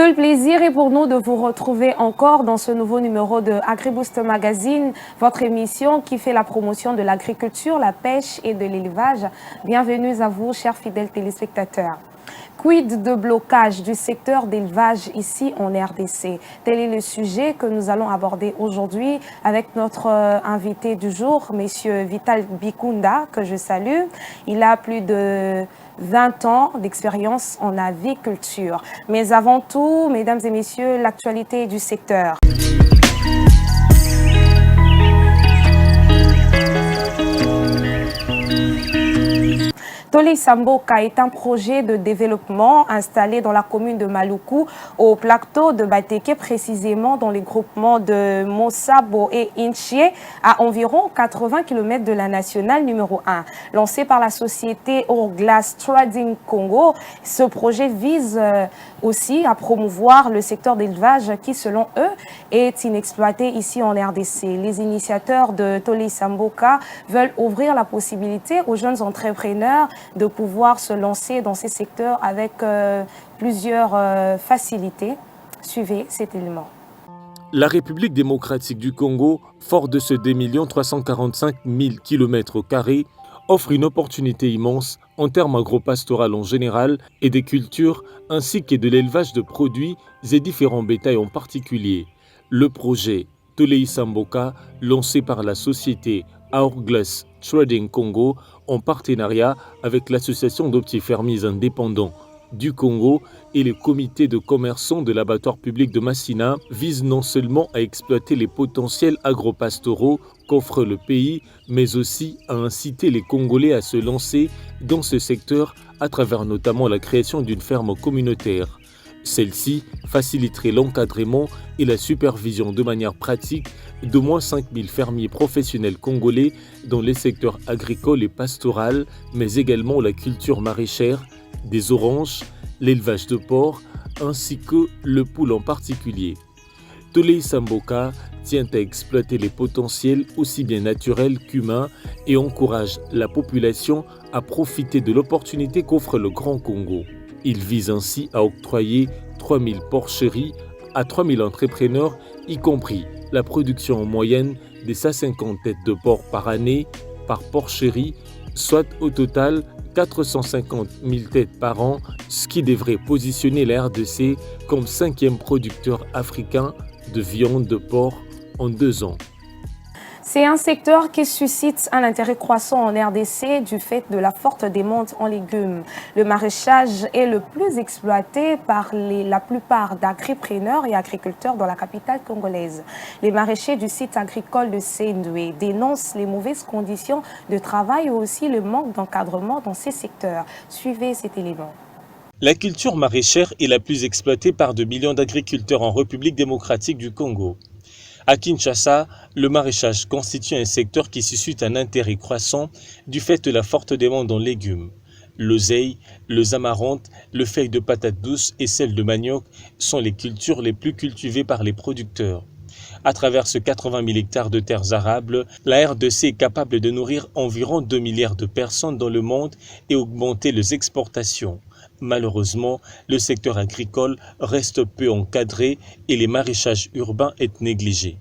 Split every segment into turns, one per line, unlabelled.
Tout le plaisir est pour nous de vous retrouver encore dans ce nouveau numéro de AgriBoost Magazine, votre émission qui fait la promotion de l'agriculture, la pêche et de l'élevage. Bienvenue à vous, chers fidèles téléspectateurs. Quid de blocage du secteur d'élevage ici en RDC? Tel est le sujet que nous allons aborder aujourd'hui avec notre invité du jour, Monsieur Vital Bikunda, que je salue. Il a plus de 20 ans d'expérience en aviculture. Mais avant tout, mesdames et messieurs, l'actualité du secteur. Tolei Samboka est un projet de développement installé dans la commune de Maluku, au plateau de Bateke, précisément dans les groupements de Mosabo et Inchie, à environ 80 km de la nationale numéro 1. Lancé par la société Hourglass Trading Congo, ce projet vise aussi à promouvoir le secteur d'élevage qui, selon eux, est inexploité ici en RDC. Les initiateurs de Tolei Samboka veulent ouvrir la possibilité aux jeunes entrepreneurs de pouvoir se lancer dans ces secteurs avec plusieurs facilités. Suivez cet élément.
La République démocratique du Congo, fort de ce 2 345 000 km², offre une opportunité immense en termes agropastoral en général et des cultures ainsi que de l'élevage de produits et différents bétails en particulier. Le projet Tolei Samboka, lancé par la société Hourglass Trading Congo en partenariat avec l'association de petits fermiers indépendants du Congo et le comité de commerçants de l'abattoir public de Massina, vise non seulement à exploiter les potentiels agropastoraux qu'offre le pays, mais aussi à inciter les Congolais à se lancer dans ce secteur à travers notamment la création d'une ferme communautaire. Celle-ci faciliterait l'encadrement et la supervision de manière pratique d'au moins 5000 fermiers professionnels congolais dans les secteurs agricoles et pastoral, mais également la culture maraîchère, des oranges, l'élevage de porc, ainsi que le poule en particulier. Tolei Samboka tient à exploiter les potentiels aussi bien naturels qu'humains et encourage la population à profiter de l'opportunité qu'offre le Grand Congo. Il vise ainsi à octroyer 3000 porcheries à 3000 entrepreneurs, y compris la production en moyenne de 150 têtes de porc par année par porcherie, soit au total 450 000 têtes par an, ce qui devrait positionner la RDC comme 5e producteur africain de viande de porc en 2 ans.
C'est un secteur qui suscite un intérêt croissant en RDC du fait de la forte demande en légumes. Le maraîchage est le plus exploité par la plupart d'agripreneurs et agriculteurs dans la capitale congolaise. Les maraîchers du site agricole de Sendoué dénoncent les mauvaises conditions de travail et aussi le manque d'encadrement dans ces secteurs. Suivez cet élément.
La culture maraîchère est la plus exploitée par de millions d'agriculteurs en République démocratique du Congo. À Kinshasa, le maraîchage constitue un secteur qui suscite un intérêt croissant du fait de la forte demande en légumes. L'oseille, le amaranth, le feuille de patate douce et celle de manioc sont les cultures les plus cultivées par les producteurs. À travers ce 80 000 hectares de terres arables, la RDC est capable de nourrir environ 2 milliards de personnes dans le monde et augmenter les exportations. Malheureusement, le secteur agricole reste peu encadré et les maraîchages urbains est négligé.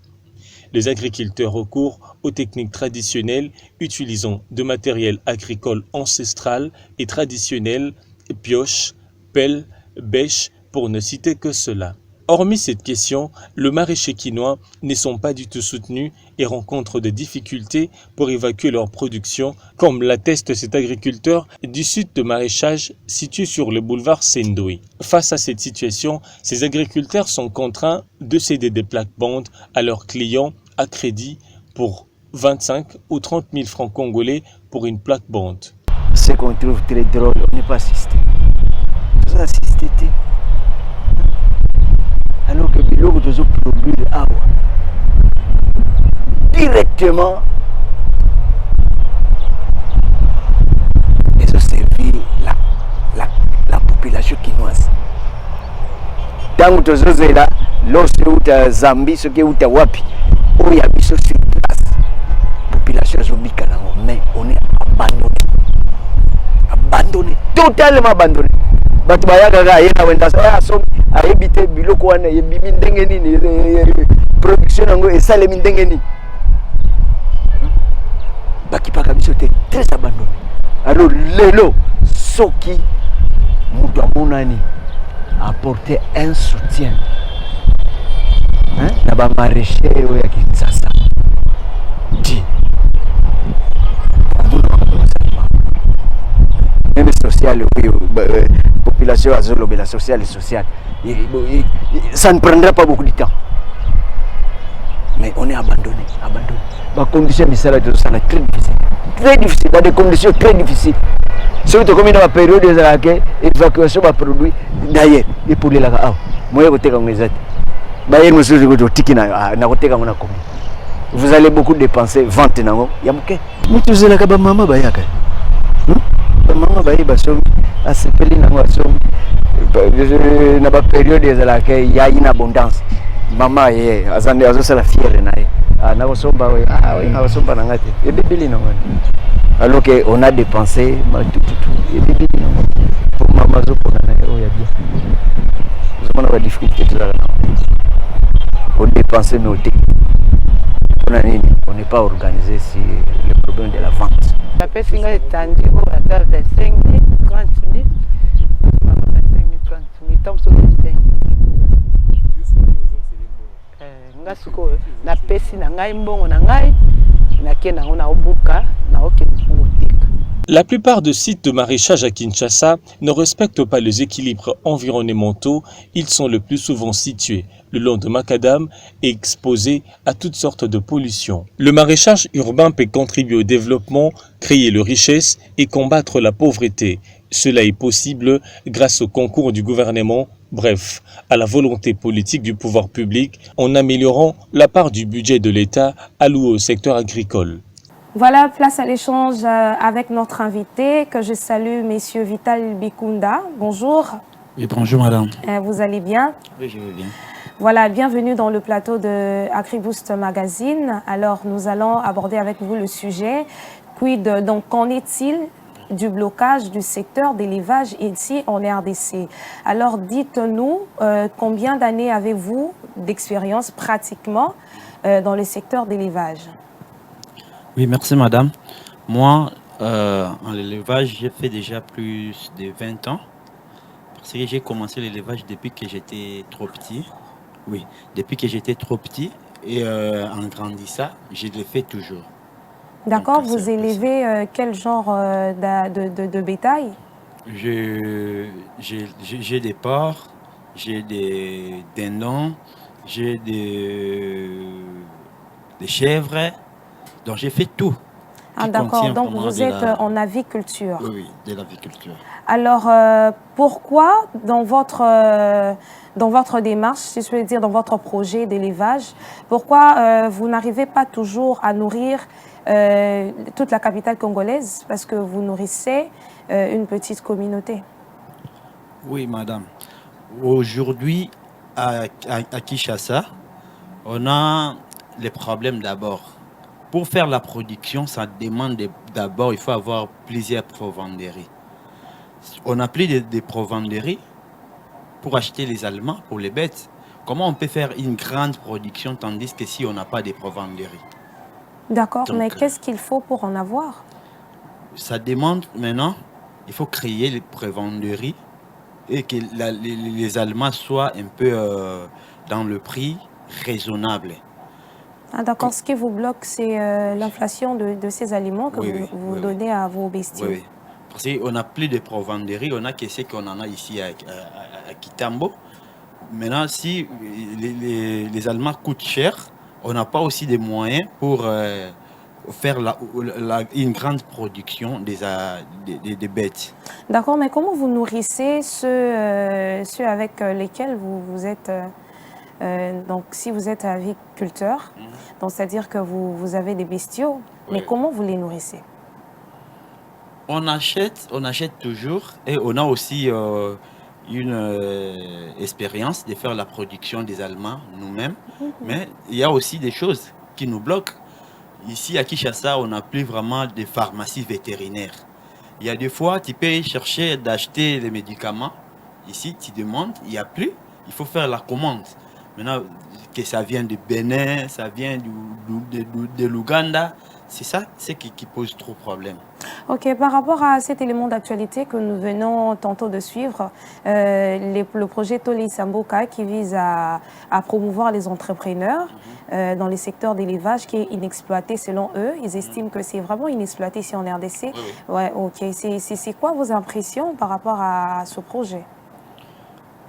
Les agriculteurs recourent aux techniques traditionnelles utilisant de matériel agricole ancestral et traditionnel, pioches, pelles, bêches, pour ne citer que cela. Hormis cette question, le maraîcher quinois ne sont pas du tout soutenus et rencontrent des difficultés pour évacuer leur production, comme l'atteste cet agriculteur du site de maraîchage situé sur le boulevard Sendoué. Face à cette situation, ces agriculteurs sont contraints de céder des plaques-bandes à leurs clients à crédit pour 25 ou 30 000 francs congolais pour une plaque-bande.
Ce qu'on trouve très drôle, on n'est pas assisté. Vous assistez. Alors que biloko tozo produire awa directement et ça servir la population quinoise. Tangu tozozela lose uta Zambie soki uta wapi oya biso sur place population zobika nango mais on est abandonné totalement abandonné. bato bayakaka aye na wenda asomi ayebi te biloko wana ebimi ndenge nini production yango esalemi ndenge nini bakipaka biso te très abandonné. Alors lelo soki mutu amonani apporter un soutien na ba maraîcher oyo ya Kinshasa di même social oui population azolobe la sociale ça ne prendra pas beaucoup de temps mais on est abandonné. Les conditions sont très difficiles, dans des conditions très difficiles. Surtout comme dans la période de l'évacuation de produits, d'ailleurs, et pour les lagas, moi je vous allez beaucoup dépenser, vente, mais tu sais que maman bayaka. Maman bayaka a sepeli dans la période de il y a une abondance. Maman est la fière alors qu'on a dépensé pour maman on a des difficultés on dépense nos on n'est pas organisé sur le problème de la vente.
La personne est tendue à 25 minutes, 30 minutes, 25 minutes, 30 minutes, tombe sur 25. Na pesi na ngai mbongo na ngai na kenda na obuka na okende koteka.
La plupart de sites de maraîchage à Kinshasa ne respectent pas les équilibres environnementaux. Ils sont le plus souvent situés le long de macadam et exposés à toutes sortes de pollutions. Le maraîchage urbain peut contribuer au développement, créer de richesses et combattre la pauvreté. Cela est possible grâce au concours du gouvernement, bref, à la volonté politique du pouvoir public en améliorant la part du budget de l'État alloué au secteur agricole.
Voilà, place à l'échange avec notre invité, que je salue, Monsieur Vital Bikunda. Bonjour.
Oui, bonjour madame.
Vous allez bien?
Oui, je vais bien.
Voilà, bienvenue dans le plateau de AgriBoost Magazine. Alors, nous allons aborder avec vous le sujet. Donc, qu'en est-il du blocage du secteur d'élevage ici en RDC? Alors, dites-nous, combien d'années avez-vous d'expérience pratiquement dans le secteur d'élevage?
Oui, merci madame. Moi, en élevage, j'ai fait déjà plus de 20 ans. Parce que j'ai commencé l'élevage depuis que j'étais trop petit. Oui, depuis que j'étais trop petit. Et en grandissant, je le fais toujours.
D'accord, vous élevez quel genre de bétail?
J'ai des porcs, j'ai des dindons, j'ai des chèvres. Donc j'ai fait tout.
Ah, d'accord, donc vous êtes en aviculture.
Oui, de l'aviculture.
Alors, pourquoi dans votre démarche, si je veux dire dans votre projet d'élevage, pourquoi vous n'arrivez pas toujours à nourrir toute la capitale congolaise, parce que vous nourrissez une petite communauté?
Oui, madame. Aujourd'hui, à Kinshasa, on a les problèmes d'abord. Pour faire la production, ça demande d'abord, il faut avoir plusieurs provenderies. On n'a plus de provenderies pour acheter les aliments pour les bêtes. Comment on peut faire une grande production tandis que si on n'a pas de provenderies?
D'accord, mais qu'est-ce qu'il faut pour en avoir?
Ça demande maintenant, il faut créer les provenderies et que les aliments soient un peu dans le prix raisonnable.
Ah, d'accord, ce qui vous bloque, c'est l'inflation de ces aliments que vous donnez à vos bestiaux.
Oui, oui. Parce qu'on n'a plus de provenderies, on a que ce qu'on en a ici à Kitambo. Maintenant, si les aliments coûtent cher, on n'a pas aussi des moyens pour faire une grande production des bêtes.
D'accord, mais comment vous nourrissez ceux avec lesquels vous êtes... donc, si vous êtes aviculteur, donc c'est-à-dire que vous avez des bestiaux, mais comment vous les nourrissez?
On achète toujours et on a aussi une expérience de faire la production des aliments nous-mêmes. Mais il y a aussi des choses qui nous bloquent. Ici à Kinshasa, on n'a plus vraiment de pharmacie vétérinaire. Il y a des fois, tu peux chercher d'acheter les médicaments, Ici, tu demandes, il n'y a plus, il faut faire la commande. Maintenant, que ça vient de Bénin, ça vient de l'Ouganda, c'est ça qui pose trop de problème.
Ok, par rapport à cet élément d'actualité que nous venons tantôt de suivre, le projet Tolei Samboka qui vise à promouvoir les entrepreneurs dans les secteurs d'élevage qui est inexploité selon eux. Ils estiment que c'est vraiment inexploité ici en RDC.
Oui.
Ouais, ok. C'est quoi vos impressions par rapport à ce projet?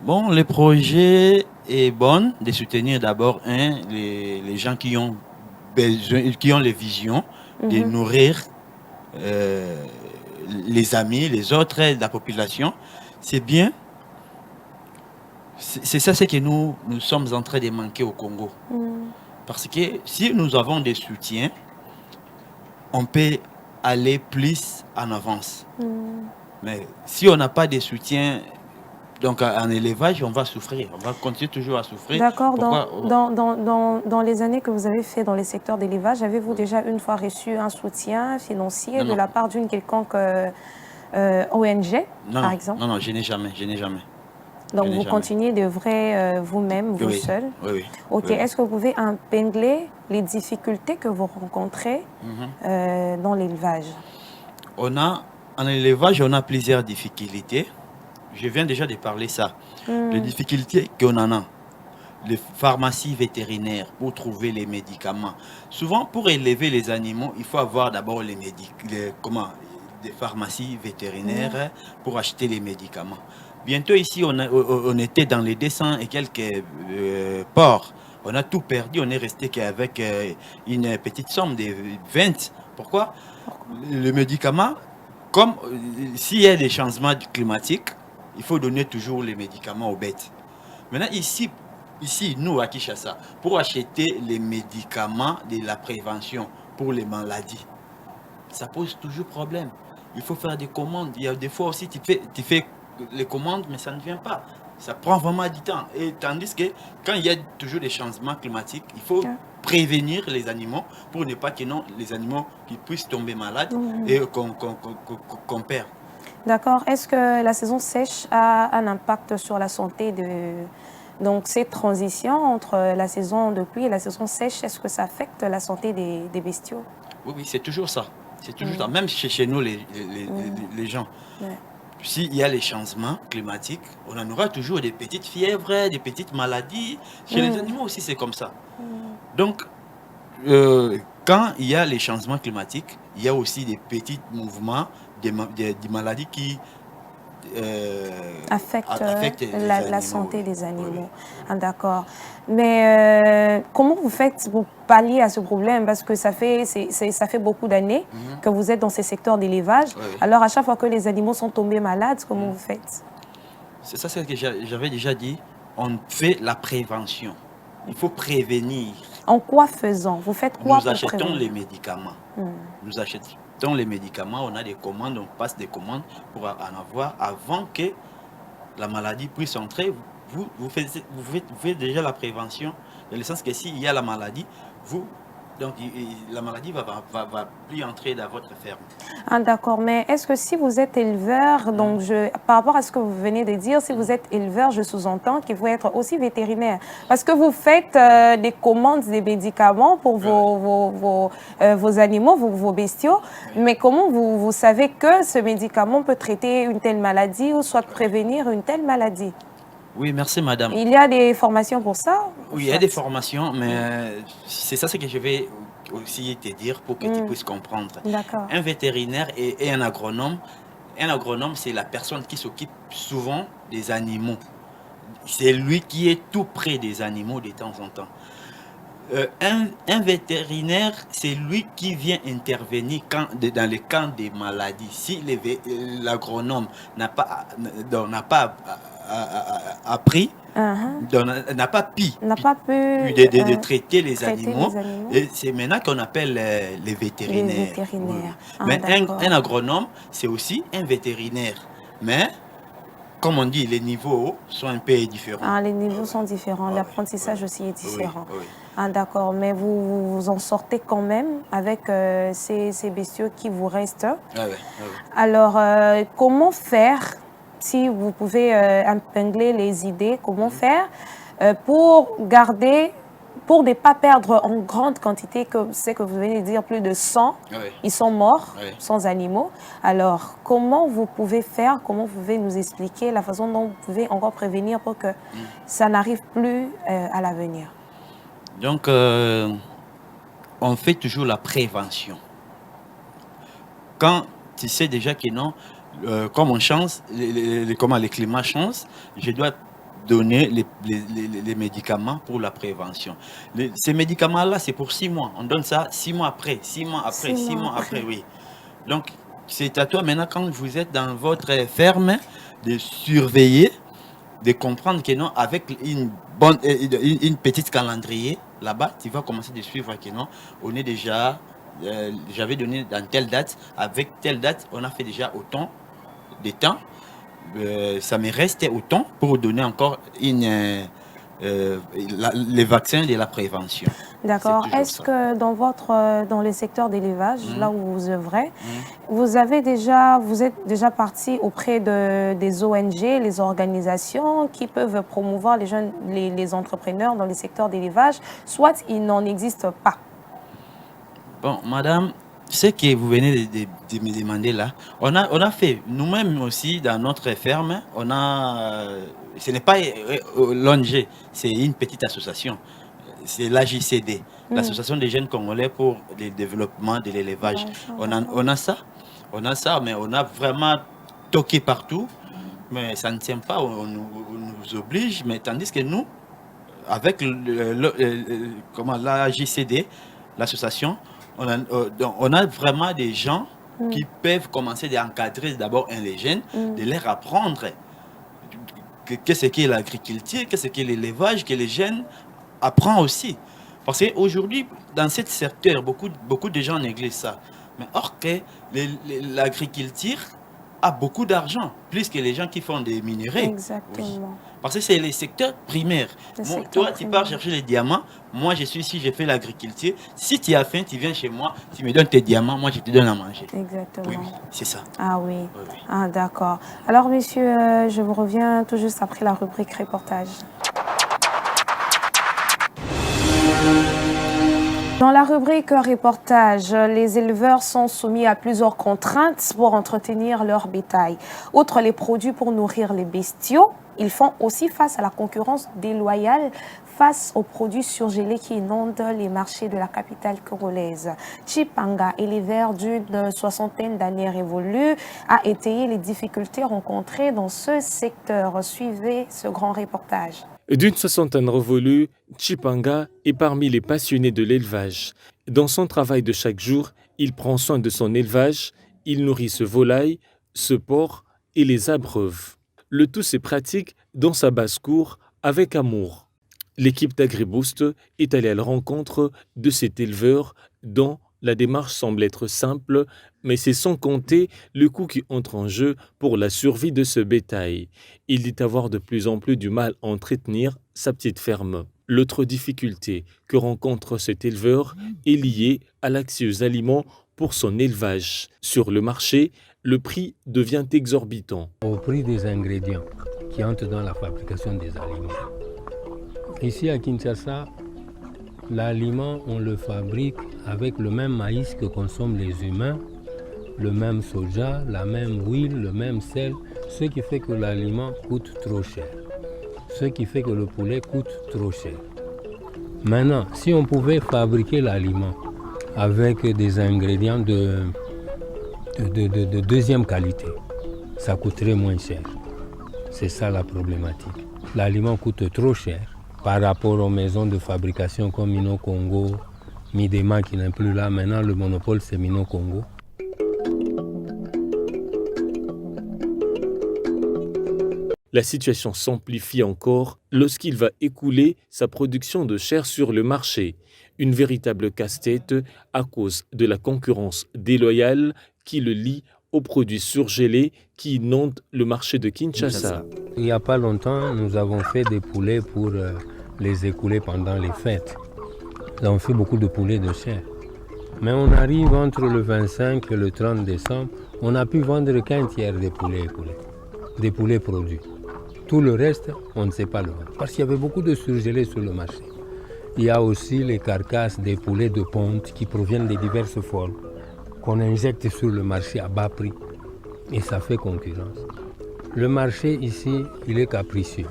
Bon, le projet est bon de soutenir d'abord les gens qui ont besoin, qui ont les visions de nourrir les amis, les autres, la population. C'est bien. C'est ça ce que nous sommes en train de manquer au Congo. Parce que si nous avons des soutiens, on peut aller plus en avance. Mais si on n'a pas de soutien, donc en élevage, on va souffrir. On va continuer toujours à souffrir.
D'accord. Dans les années que vous avez fait dans les secteurs d'élevage, avez-vous déjà une fois reçu un soutien financier de la part d'une quelconque ONG, par exemple?
Non, je n'ai jamais.
Donc vous continuez d'œuvrer vous-même, vous seul?
Oui.
Ok. Est-ce que vous pouvez épingler les difficultés que vous rencontrez dans l'élevage?
En élevage, on a plusieurs difficultés. Je viens déjà de parler ça. Les difficultés qu'on en a. Les pharmacies vétérinaires pour trouver les médicaments. Souvent, pour élever les animaux, il faut avoir d'abord des pharmacies vétérinaires pour acheter les médicaments. Bientôt ici, on était dans les 200 et quelques ports. On a tout perdu. On est resté qu'avec une petite somme de 20. Pourquoi? Le médicament, comme s'il y a des changements climatiques, il faut donner toujours les médicaments aux bêtes. Maintenant, ici, nous, à Kinshasa, pour acheter les médicaments de la prévention pour les maladies, ça pose toujours problème. Il faut faire des commandes. Il y a des fois aussi, tu fais les commandes, mais ça ne vient pas. Ça prend vraiment du temps. Et tandis que quand il y a toujours des changements climatiques, il faut prévenir les animaux pour ne pas que les animaux qui puissent tomber malades et qu'on perd.
D'accord. Est-ce que la saison sèche a un impact sur la santé Donc, cette transition entre la saison de pluie et la saison sèche, est-ce que ça affecte la santé des bestiaux?
Oui, c'est toujours ça. C'est toujours ça. Même chez nous, les gens. S'il y a les changements climatiques, on en aura toujours des petites fièvres, des petites maladies. Chez les animaux aussi, c'est comme ça. Donc, quand il y a les changements climatiques, il y a aussi des petits mouvements, des maladies qui
affectent la santé des animaux. Ah, d'accord. Mais comment vous faites pour pallier à ce problème? Parce que ça fait beaucoup d'années que vous êtes dans ces secteurs d'élevage. Alors, à chaque fois que les animaux sont tombés malades, comment vous faites?
C'est ça ce que j'avais déjà dit. On fait la prévention. Il faut prévenir.
En quoi faisant? Vous faites quoi?
Nous achetons les médicaments. Nous achetons les médicaments, on a des commandes, on passe des commandes pour en avoir avant que la maladie puisse entrer. Vous faites déjà la prévention, dans le sens que s'il y a la maladie, la maladie va plus entrer dans votre ferme.
Ah, d'accord, mais est-ce que si vous êtes éleveur, donc par rapport à ce que vous venez de dire, si vous êtes éleveur, je sous-entends qu'il faut être aussi vétérinaire. Parce que vous faites des commandes des médicaments pour vos animaux, vos bestiaux, mais comment vous savez que ce médicament peut traiter une telle maladie ou soit prévenir une telle maladie?
Oui, merci madame.
Il y a des formations pour ça?
Oui, il y a des formations, mais c'est ça ce que je vais aussi te dire pour que tu puisses comprendre.
D'accord.
Un vétérinaire et un agronome, c'est la personne qui s'occupe souvent des animaux. C'est lui qui est tout près des animaux de temps en temps. Un vétérinaire, c'est lui qui vient intervenir dans les cas des maladies. Si l'agronome n'a pas appris, n'a pas pu de traiter les animaux. Et c'est maintenant qu'on appelle les vétérinaires. Oui. Mais un agronome, c'est aussi un vétérinaire. Mais, comme on dit, les niveaux sont un peu différents.
Ah, les niveaux sont différents. L'apprentissage aussi est différent.
Oui.
Ah, d'accord. Mais vous en sortez quand même avec ces bestiaux qui vous restent.
Oui.
Alors, comment faire si vous pouvez épingler les idées, comment faire pour garder, pour ne pas perdre en grande quantité, comme c'est que vous venez de dire, plus de 100, ils sont morts, sans animaux. Alors, comment vous pouvez faire, comment vous pouvez nous expliquer la façon dont vous pouvez encore prévenir pour que ça n'arrive plus à l'avenir?
Donc, on fait toujours la prévention. Quand tu sais déjà que non, comme on change, les climats changent, je dois donner les médicaments pour la prévention. Ces médicaments-là, c'est pour 6 mois. On donne ça 6 mois après, 6 mois après, 6 mois après, oui. Donc, c'est à toi maintenant, quand vous êtes dans votre ferme, de surveiller, de comprendre que non, avec une petite calendrier, là-bas, tu vas commencer de suivre que non, on est déjà, j'avais donné dans telle date, avec telle date, on a fait déjà autant de temps. Ça me reste autant pour donner encore les vaccins de la prévention.
D'accord. Est-ce que dans le secteur d'élevage, là où vous œuvrez, vous êtes déjà parti auprès des ONG, les organisations qui peuvent promouvoir les jeunes, les entrepreneurs dans le secteur d'élevage, soit il n'en existe pas?
Bon, madame, ce que vous venez de me demander là, on a fait nous-mêmes aussi dans notre ferme, ce n'est pas l'ONG, c'est une petite association, c'est l'AJCD, l'Association des jeunes congolais pour le développement de l'élevage. On a ça, mais on a vraiment toqué partout, mais ça ne tient pas, on nous oblige, mais tandis que nous, avec l'AJCD, l'association, on a vraiment des gens qui peuvent commencer à encadrer d'abord les jeunes, de leur apprendre qu'est-ce qu'est l'agriculture, qu'est-ce qu'est l'élevage, que les jeunes apprennent aussi. Parce qu'aujourd'hui, dans ce secteur, beaucoup de gens négligent ça. Mais or que l'agriculture a beaucoup d'argent, plus que les gens qui font des minerais.
Exactement.
Oui. Parce que c'est les secteurs primaires. Toi, tu pars chercher les diamants. Moi, je suis ici, je fais l'agriculture. Si tu as faim, tu viens chez moi, tu me donnes tes diamants, moi, je te donne à manger.
Exactement.
Oui, c'est ça.
Ah oui. Ah, d'accord. Alors, messieurs, je vous reviens tout juste après la rubrique reportage. Dans la rubrique reportage, les éleveurs sont soumis à plusieurs contraintes pour entretenir leur bétail. Outre les produits pour nourrir les bestiaux, ils font aussi face à la concurrence déloyale face aux produits surgelés qui inondent les marchés de la capitale congolaise. Chipanga, éleveur d'une soixantaine d'années révolues, a étayé les difficultés rencontrées dans ce secteur. Suivez ce grand reportage.
D'une soixantaine révolue, Chipanga est parmi les passionnés de l'élevage. Dans son travail de chaque jour, il prend soin de son élevage, il nourrit ce volaille, ce porc et les abreuve. Le tout se pratique dans sa basse-cour avec amour. L'équipe d'AgriBoost est allée à la rencontre de cet éleveur dont la démarche semble être simple, mais c'est sans compter le coût qui entre en jeu pour la survie de ce bétail. Il dit avoir de plus en plus du mal à entretenir sa petite ferme. L'autre difficulté que rencontre cet éleveur est liée à l'accès aux aliments pour son élevage. Sur le marché, le prix devient exorbitant.
Au prix des ingrédients qui entrent dans la fabrication des aliments. Ici à Kinshasa, l'aliment, on le fabrique avec le même maïs que consomment les humains, le même soja, la même huile, le même sel, ce qui fait que l'aliment coûte trop cher. Ce qui fait que le poulet coûte trop cher. Maintenant, si on pouvait fabriquer l'aliment avec des ingrédients de deuxième qualité, ça coûterait moins cher. C'est ça la problématique. L'aliment coûte trop cher par rapport aux maisons de fabrication comme Mino Congo, Midema qui n'est plus là. Maintenant, le monopole, c'est Mino Congo.
La situation s'amplifie encore lorsqu'il va écouler sa production de chair sur le marché. Une véritable casse-tête à cause de la concurrence déloyale qui le lie aux produits surgelés qui inondent le marché de Kinshasa.
Il n'y a pas longtemps, nous avons fait des poulets pour les écouler pendant les fêtes. Nous avons fait beaucoup de poulets de chair. Mais on arrive entre le 25 et le 30 décembre, on n'a pu vendre qu'un tiers des poulets écoulés. des poulets produits. Tout le reste, on ne sait pas le vendre. Parce qu'il y avait beaucoup de surgelés sur le marché. Il y a aussi les carcasses des poulets de ponte qui proviennent de diverses formes, qu'on injecte sur le marché à bas prix. Et ça fait concurrence. Le marché ici, il est capricieux.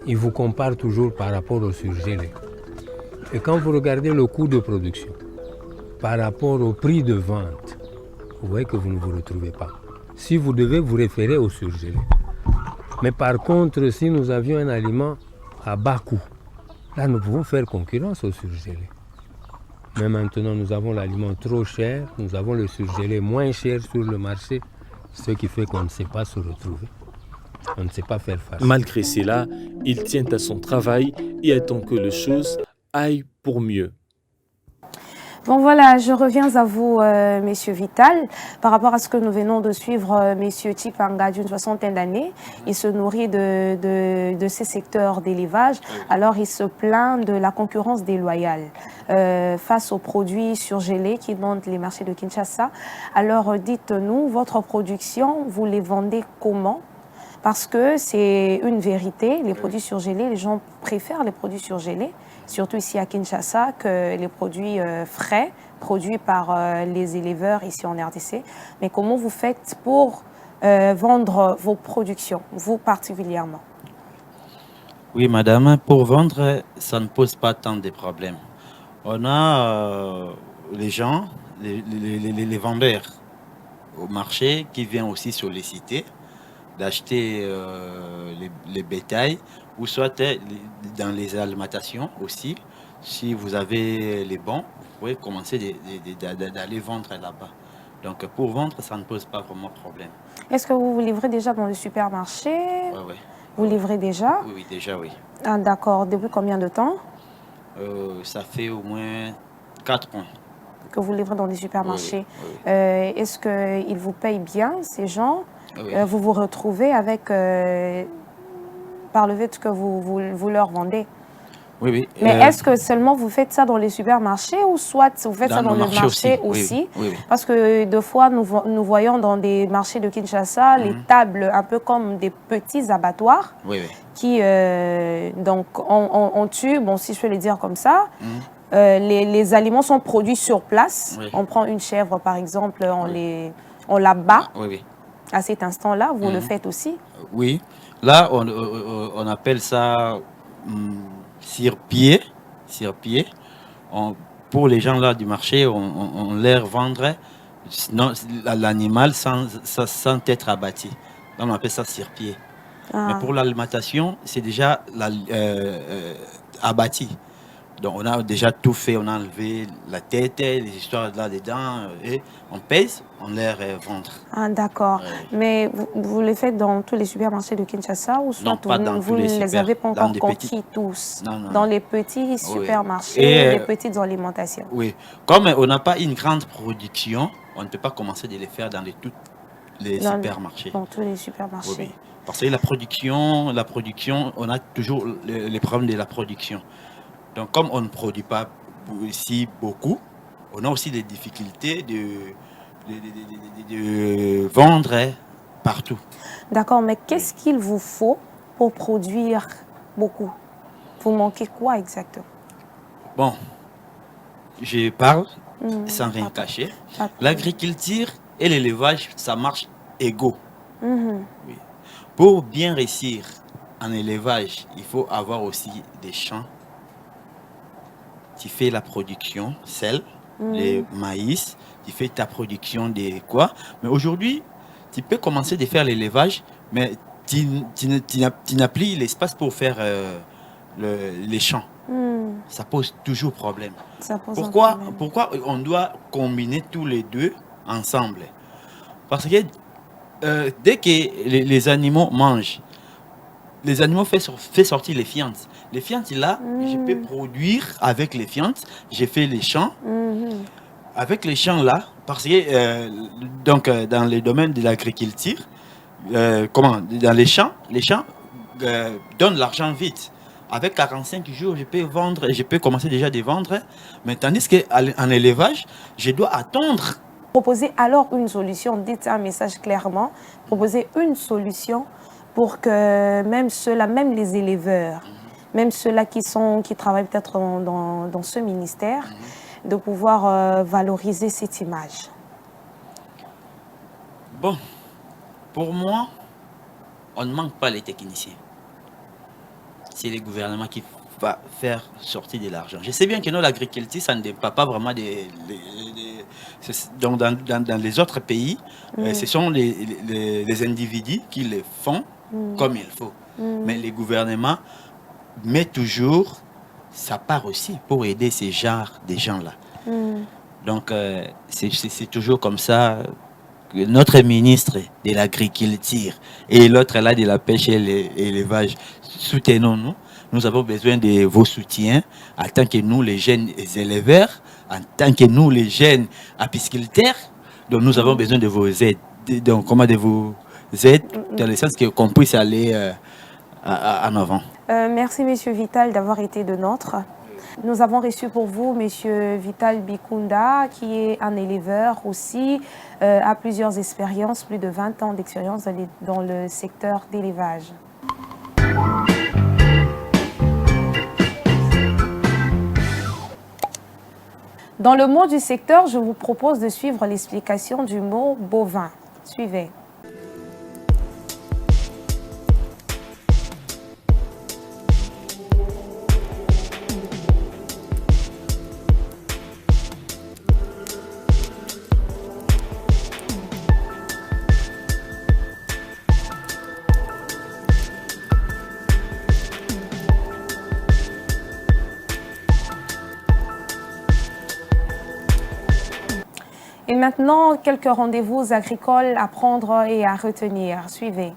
Il vous compare toujours par rapport au surgelé. Et quand vous regardez le coût de production par rapport au prix de vente, vous voyez que vous ne vous retrouvez pas. Si vous devez vous référer au surgelé. Mais par contre, si nous avions un aliment à bas coût, là nous pouvons faire concurrence au surgelé. Mais maintenant nous avons l'aliment trop cher, nous avons le surgelé moins cher sur le marché, ce qui fait qu'on ne sait pas se retrouver. On ne sait pas faire face.
Malgré cela, il tient à son travail et attend que les choses aillent pour mieux.
Bon voilà, je reviens à vous, Monsieur Vital. Par rapport à ce que nous venons de suivre, Monsieur Chipanga, d'une 60aine d'années, il se nourrit de ces secteurs d'élevage. Alors, il se plaint de la concurrence déloyale face aux produits surgelés qui inondent les marchés de Kinshasa. Alors, dites-nous, votre production, vous les vendez comment? Parce que c'est une vérité, les produits surgelés, les gens préfèrent les produits surgelés, surtout ici à Kinshasa, que les produits frais, produits par les éleveurs ici en RDC. Mais comment vous faites pour vendre vos productions, vous particulièrement?
Oui, madame, pour vendre, ça ne pose pas tant de problèmes. On a les gens, les vendeurs au marché qui viennent aussi solliciter d'acheter les bétails, ou soit dans les alimentations aussi. Si vous avez les bons, vous pouvez commencer d'aller vendre là-bas. Donc pour vendre, ça ne pose pas vraiment problème.
Est-ce que vous vous livrez déjà dans le supermarché?
Oui.
Vous livrez déjà?
Oui, déjà oui.
Ah, d'accord. Depuis combien de temps?
Ça fait au moins 4 ans.
Que vous livrez dans les supermarchés.
Oui.
Est-ce qu'ils vous payent bien, ces gens?
Oui.
Vous vous retrouvez avec, par le fait que vous leur vendez.
Oui.
Mais est-ce que seulement vous faites ça dans les supermarchés ou soit vous faites ça dans le marché aussi?
Oui.
Parce que deux fois, nous voyons dans des marchés de Kinshasa les tables un peu comme des petits abattoirs qui, donc, on tue, bon, si je peux le dire comme ça, les aliments sont produits sur place. On prend une chèvre, par exemple, on la bat. À cet instant-là, vous le faites aussi?
Oui. Là, on appelle ça sur-pied. Pour les gens là du marché, on leur vendrait l'animal sans être abattu. Là, on appelle ça sur-pied. Mais pour l'alimentation, c'est déjà abattu. Donc, on a déjà tout fait. On a enlevé la tête, les histoires là-dedans, et on pèse, on leur vend.
Ah, d'accord. Mais vous les faites dans tous les supermarchés de Kinshasa ou soit
non, pas dans
vous ne les avez pas encore conquis tous?
Non.
Dans les petits supermarchés, les petites alimentations.
Oui. Comme on n'a pas une grande production, on ne peut pas commencer de les faire dans tous les supermarchés.
Dans tous les supermarchés.
Oui. Parce que la production, on a toujours les problèmes de la production. Donc, comme on ne produit pas ici beaucoup, on a aussi des difficultés de vendre partout.
D'accord, mais qu'est-ce qu'il vous faut pour produire beaucoup? Vous manquez quoi exactement?
Bon, je parle sans rien cacher. L'agriculture et l'élevage, ça marche égaux. Oui. Pour bien réussir en élevage, il faut avoir aussi des champs. Tu fais la production, sel, les maïs, tu fais ta production de quoi. Mais aujourd'hui, tu peux commencer de faire l'élevage, mais tu n'as plus l'espace pour faire les champs. Ça pose toujours problème. Pourquoi on doit combiner tous les deux ensemble? Parce que dès que les animaux mangent, les animaux font sortir les fientes. Les fientes, là, je peux produire avec les fientes. J'ai fait les champs. Avec les champs, là, parce que donc, dans le domaine de l'agriculture, dans les champs donnent l'argent vite. Avec 45 jours, je peux vendre, je peux commencer déjà à vendre. Mais tandis qu'en élevage, je dois attendre
Proposer alors une solution, dites un message clairement, proposer une solution pour que même ceux-là, même les éleveurs, même ceux-là qui travaillent peut-être dans ce ministère, de pouvoir valoriser cette image.
Bon, pour moi, on ne manque pas les techniciens. C'est le gouvernement qui va faire sortir de l'argent. Je sais bien que nous, l'agriculture, ça ne dépend pas vraiment donc dans les autres pays, ce sont les individus qui le font comme il faut. Mais les gouvernements mettent toujours sa part aussi pour aider ces genres de gens-là. Donc, c'est toujours comme ça. Notre ministre de l'Agriculture et l'autre là de la pêche et l'élevage, soutenons-nous. Nous avons besoin de vos soutiens en tant que nous, les jeunes éleveurs, en tant que nous, les jeunes apiculteurs. Donc, nous avons besoin de vos aides. Donc, comment de vos aides, dans le sens qu'on puisse aller en avant.
Merci, Monsieur Vital, d'avoir été de nôtre. Nous avons reçu pour vous Monsieur Vital Bikunda, qui est un éleveur aussi, a plusieurs expériences, plus de 20 ans d'expérience dans le secteur d'élevage. Dans le mot du secteur, je vous propose de suivre l'explication du mot bovin. Suivez. Et maintenant, quelques rendez-vous agricoles à prendre et à retenir. Suivez.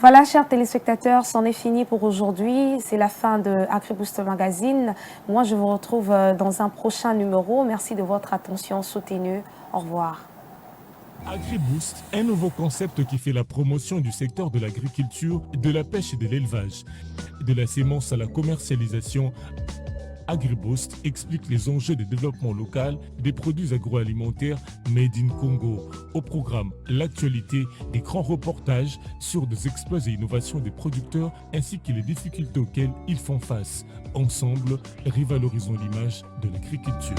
Voilà, chers téléspectateurs, c'en est fini pour aujourd'hui. C'est la fin de AgriBoost Magazine. Moi, je vous retrouve dans un prochain numéro. Merci de votre attention soutenue. Au revoir.
AgriBoost, un nouveau concept qui fait la promotion du secteur de l'agriculture, de la pêche et de l'élevage. De la sémence à la commercialisation, AgriBoost explique les enjeux de développement local des produits agroalimentaires made in Congo. Au programme, l'actualité, des grands reportages sur des exploits et innovations des producteurs ainsi que les difficultés auxquelles ils font face. Ensemble, revalorisons l'image de l'agriculture.